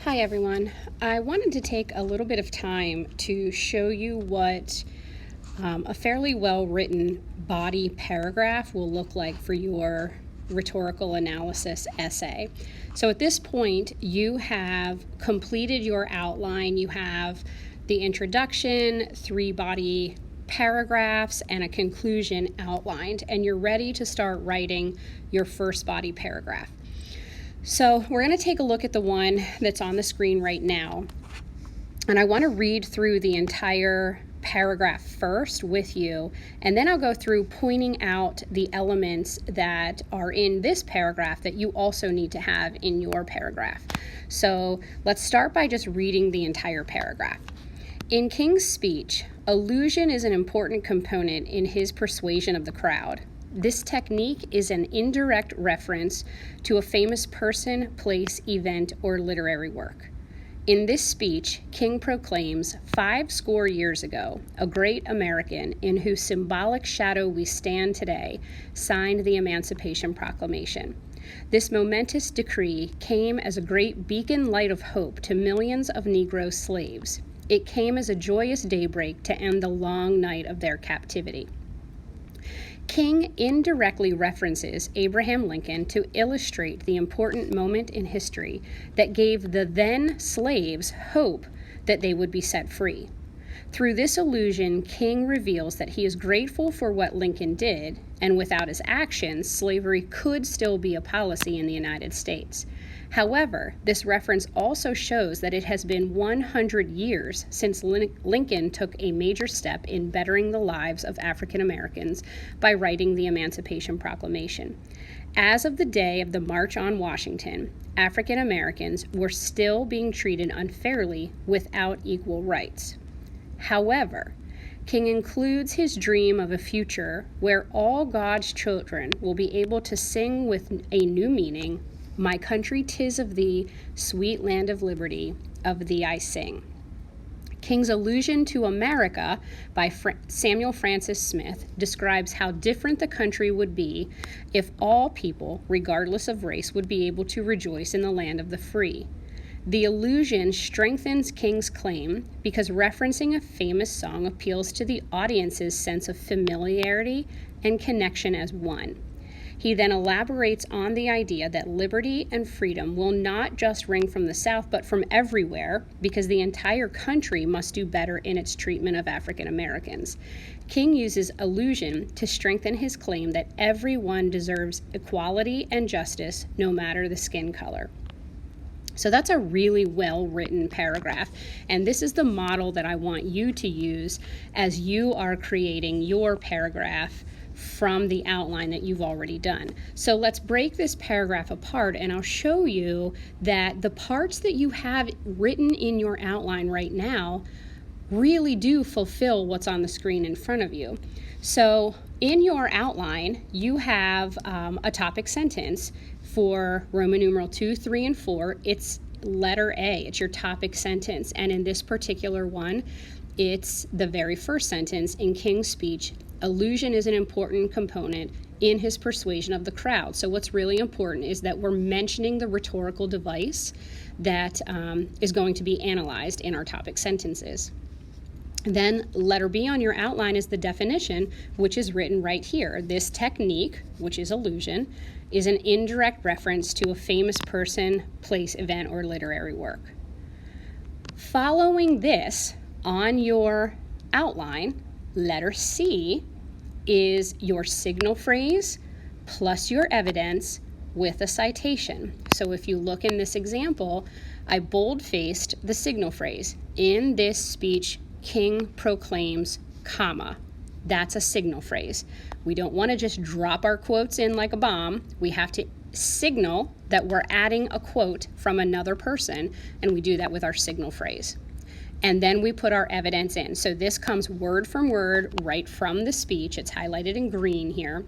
Hi everyone. I wanted to take a little bit of time to show you what a fairly well-written body paragraph will look like for your rhetorical analysis essay. So at this point, you have completed your outline. You have the introduction, 3 body paragraphs, and a conclusion outlined, and you're ready to start writing your first body paragraph. So we're going to take a look at the one that's on the screen right now. And I want to read through the entire paragraph first with you, and then I'll go through pointing out the elements that are in this paragraph that you also need to have in your paragraph. So let's start by just reading the entire paragraph. In King's speech, allusion is an important component in his persuasion of the crowd. This technique is an indirect reference to a famous person, place, event, or literary work. In this speech, King proclaims 50 years ago, a great American in whose symbolic shadow we stand today signed the Emancipation Proclamation. This momentous decree came as a great beacon light of hope to millions of Negro slaves. It came as a joyous daybreak to end the long night of their captivity. King indirectly references Abraham Lincoln to illustrate the important moment in history that gave the then slaves hope that they would be set free. Through this allusion, King reveals that he is grateful for what Lincoln did, and without his actions, slavery could still be a policy in the United States. However, this reference also shows that it has been 100 years since Lincoln took a major step in bettering the lives of African Americans by writing the Emancipation Proclamation. As of the day of the March on Washington, African Americans were still being treated unfairly without equal rights. However, King includes his dream of a future where all God's children will be able to sing with a new meaning, "My country, 'tis of thee, sweet land of liberty, of thee I sing." King's allusion to America by Samuel Francis Smith describes how different the country would be if all people, regardless of race, would be able to rejoice in the land of the free. The allusion strengthens King's claim because referencing a famous song appeals to the audience's sense of familiarity and connection as one. He then elaborates on the idea that liberty and freedom will not just ring from the South, but from everywhere, because the entire country must do better in its treatment of African Americans. King uses allusion to strengthen his claim that everyone deserves equality and justice, no matter the skin color. So that's a really well-written paragraph, and this is the model that I want you to use as you are creating your paragraph from the outline that you've already done. So let's break this paragraph apart, and I'll show you that the parts that you have written in your outline right now really do fulfill what's on the screen in front of you. So in your outline, you have a topic sentence. For Roman numeral 2, 3, and 4, it's letter A. It's your topic sentence. And in this particular one, it's the very first sentence in King's speech. Allusion is an important component in his persuasion of the crowd. So what's really important is that we're mentioning the rhetorical device that is going to be analyzed in our topic sentences. Then letter B on your outline is the definition, which is written right here. This technique, which is allusion, is an indirect reference to a famous person, place, event, or literary work. Following this on your outline, letter C is your signal phrase plus your evidence with a citation. So if you look in this example, I bold-faced the signal phrase. In this speech, King proclaims, comma. That's a signal phrase. We don't want to just drop our quotes in like a bomb. We have to signal that we're adding a quote from another person, and we do that with our signal phrase. And then we put our evidence in. So this comes word from word right from the speech. It's highlighted in green here.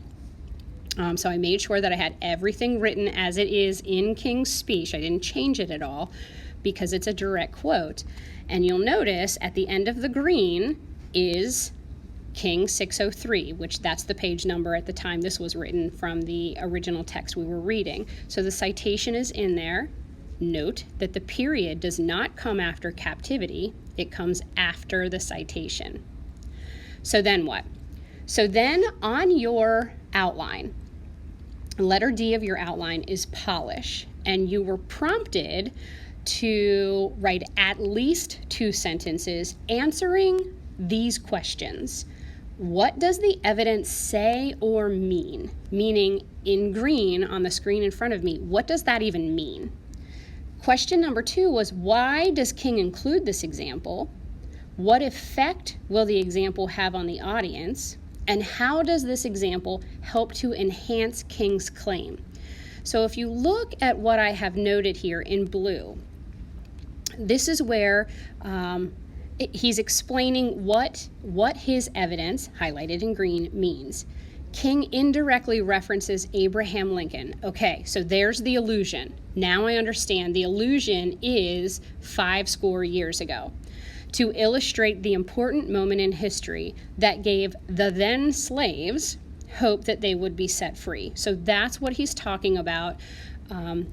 So I made sure that I had everything written as it is in King's speech. I didn't change it at all because it's a direct quote. And you'll notice at the end of the green is King 603, which that's the page number at the time this was written from the original text we were reading. So the citation is in there. Note that the period does not come after captivity, it comes after the citation. So then what? So then on your outline, letter D of your outline is polish, and you were prompted to write at least 2 sentences answering these questions. What does the evidence say or mean? Meaning, in green on the screen in front of me, what does that even mean? Question number 2 was, why does King include this example? What effect will the example have on the audience? And how does this example help to enhance King's claim? So if you look at what I have noted here in blue, this is where he's explaining what his evidence, highlighted in green, means. King indirectly references Abraham Lincoln. Okay, so there's the allusion. Now I understand the allusion is 50 years ago, to illustrate the important moment in history that gave the then slaves hope that they would be set free. So that's what he's talking about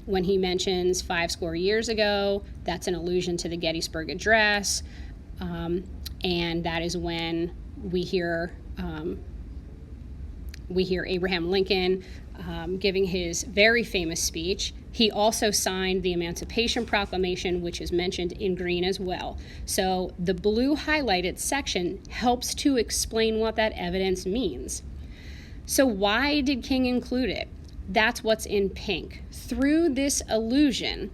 when he mentions 50 years ago. That's an allusion to the Gettysburg Address, and that is when we hear Abraham Lincoln giving his very famous speech. He also signed the Emancipation Proclamation, which is mentioned in green as well. So the blue highlighted section helps to explain what that evidence means. So why did King include it? That's what's in pink. Through this allusion,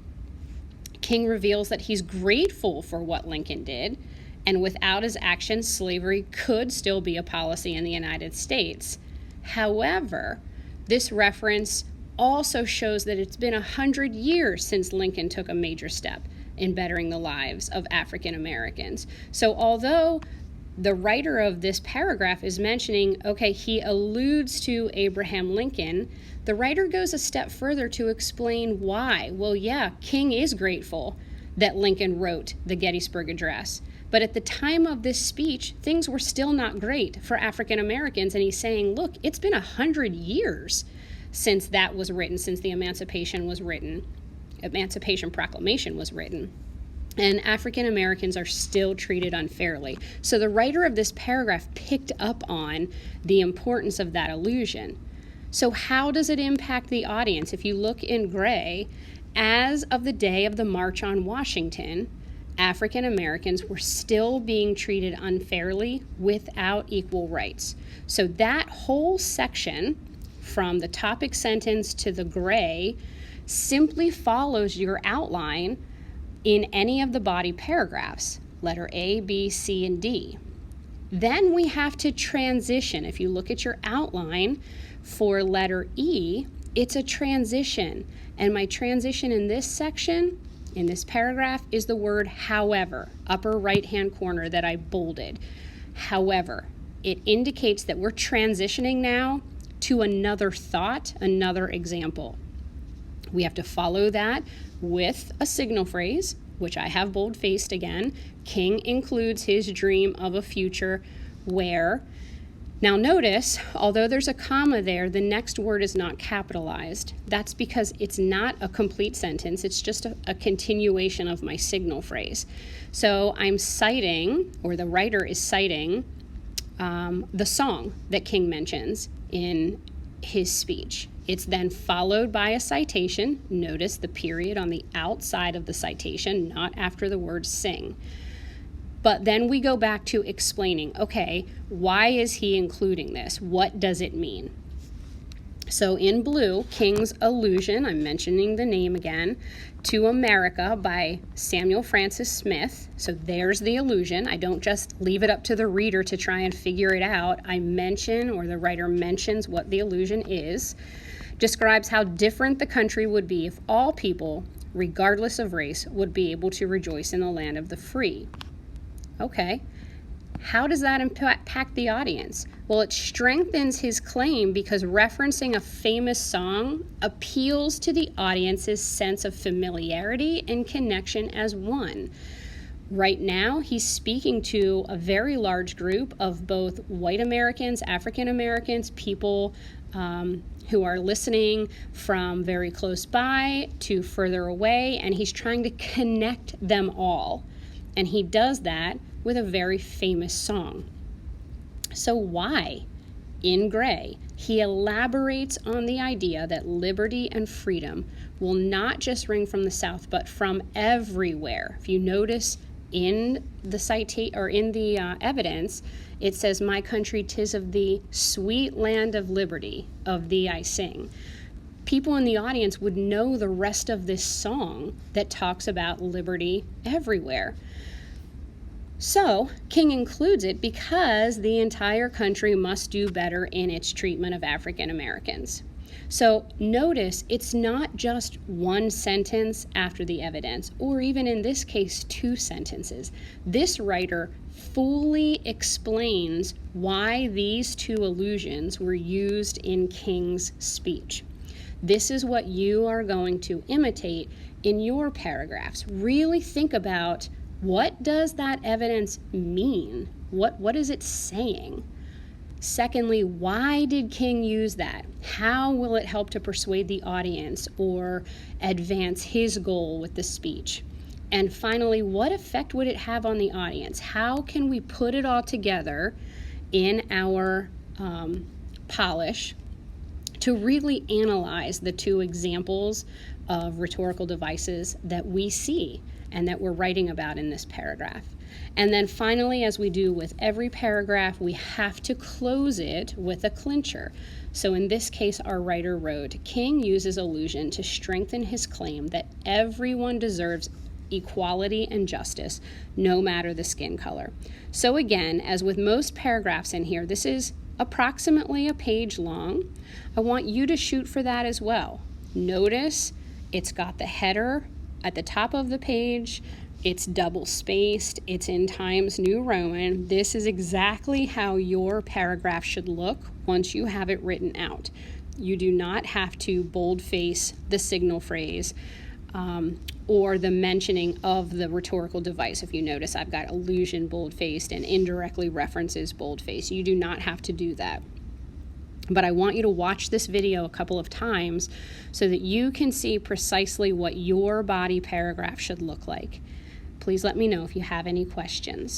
King reveals that he's grateful for what Lincoln did, and without his actions, slavery could still be a policy in the United States. However, this reference also shows that it's been 100 years since Lincoln took a major step in bettering the lives of African Americans. So although the writer of this paragraph is mentioning, okay, he alludes to Abraham Lincoln, the writer goes a step further to explain why. Well, yeah, King is grateful that Lincoln wrote the Gettysburg Address. But at the time of this speech, things were still not great for African Americans. And he's saying, look, it's been 100 years since that was written, since the Emancipation Proclamation was written. And African Americans are still treated unfairly. So the writer of this paragraph picked up on the importance of that allusion. So how does it impact the audience? If you look in gray, as of the day of the March on Washington, African Americans were still being treated unfairly without equal rights. So that whole section, from the topic sentence to the gray, simply follows your outline in any of the body paragraphs, letter A, B, C, and D. Then we have to transition. If you look at your outline for letter E, it's a transition. And my transition in this section, in this paragraph, is the word however, upper right-hand corner that I bolded. However, it indicates that we're transitioning now to another thought, another example. We have to follow that with a signal phrase, which I have bold-faced again. King includes his dream of a future where. Now notice, although there's a comma there, the next word is not capitalized. That's because it's not a complete sentence. It's just a continuation of my signal phrase. So I'm citing, or the writer is citing, the song that King mentions in his speech. It's then followed by a citation. Notice the period on the outside of the citation, not after the word sing. But then we go back to explaining, okay, why is he including this? What does it mean? So in blue, King's allusion, I'm mentioning the name again, to America by Samuel Francis Smith. So there's the allusion. I don't just leave it up to the reader to try and figure it out. I mention, or the writer mentions, what the allusion is. Describes how different the country would be if all people, regardless of race, would be able to rejoice in the land of the free. Okay, how does that impact the audience? Well, it strengthens his claim because referencing a famous song appeals to the audience's sense of familiarity and connection as one. Right now, he's speaking to a very large group of both white Americans, African Americans, people who are listening from very close by to further away, and he's trying to connect them all. And he does that with a very famous song. So why? In gray, he elaborates on the idea that liberty and freedom will not just ring from the South, but from everywhere. If you notice in the evidence, it says, "My country, 'tis of thee, sweet land of liberty, of thee I sing." People in the audience would know the rest of this song that talks about liberty everywhere. So, King includes it because the entire country must do better in its treatment of African Americans. So notice it's not just one sentence after the evidence, or even in this case, 2 sentences. This writer fully explains why these 2 allusions were used in King's speech. This is what you are going to imitate in your paragraphs. Really think about, what does that evidence mean? What is it saying? Secondly, why did King use that? How will it help to persuade the audience or advance his goal with the speech? And finally, what effect would it have on the audience? How can we put it all together in our polish to really analyze the 2 examples of rhetorical devices that we see and that we're writing about in this paragraph? And then finally, as we do with every paragraph, we have to close it with a clincher. So in this case, our writer wrote, "King uses allusion to strengthen his claim that everyone deserves equality and justice, no matter the skin color." So again, as with most paragraphs in here, this is approximately a page long. I want you to shoot for that as well. Notice it's got the header at the top of the page. It's double spaced. It's in Times New Roman. This is exactly how your paragraph should look once you have it written out. You do not have to boldface the signal phrase or the mentioning of the rhetorical device. If you notice, I've got allusion boldfaced and indirectly references boldface. You do not have to do that. But I want you to watch this video a couple of times so that you can see precisely what your body paragraph should look like. Please let me know if you have any questions.